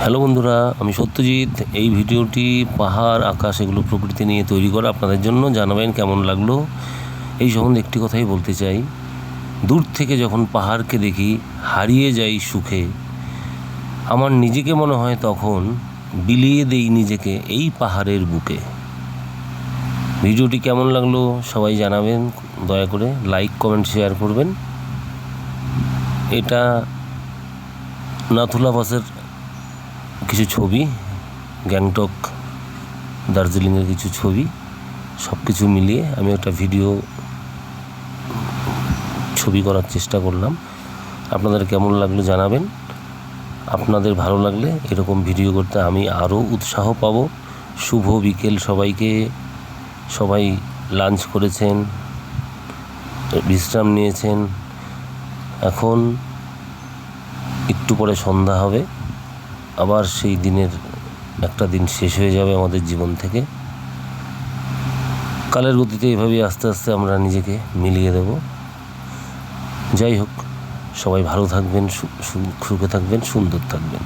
Hello বন্ধুরা, আমি সত্যজিৎ। এই ভিডিওটি পাহাড়, আকাশ এগুলো প্রকৃতি নিয়ে তৈরি করা আপনাদের জন্য। জানাবেন কেমন লাগলো। এই সম্বন্ধে একটি কথাই বলতে চাই, দূর থেকে যখন পাহাড়কে দেখি হারিয়ে যাই সুখে। আমার নিজেকে মনে হয় তখন বিলিয়ে দেই নিজেকে এই পাহাড়ের বুকে। ভিডিওটি কেমন লাগলো সবাই জানাবেন, দয়া করে লাইক কমেন্ট শেয়ার করবেন। এটা নাথুলা পাসের কিছু ছবি, গ্যাংটক, দার্জিলিংয়ের কিছু ছবি, সব কিছু মিলিয়ে আমি একটা ভিডিও ছবি করার চেষ্টা করলাম। আপনাদের কেমন লাগলো জানাবেন। আপনাদের ভালো লাগলে এরকম ভিডিও করতে আমি আরও উৎসাহ পাব। শুভ বিকেল সবাইকে। সবাই লাঞ্চ করেছেন, বিশ্রাম নিয়েছেন। এখন একটু পরে সন্ধ্যা হবে, আবার সেই দিনের একটা দিন শেষ হয়ে যাবে আমাদের জীবন থেকে। কালের গতিতে এভাবেই আস্তে আস্তে আমরা নিজেকে মিলিয়ে দেব। যাই হোক, সবাই ভালো থাকবেন, সুখে থাকবেন, সুন্দর থাকবেন।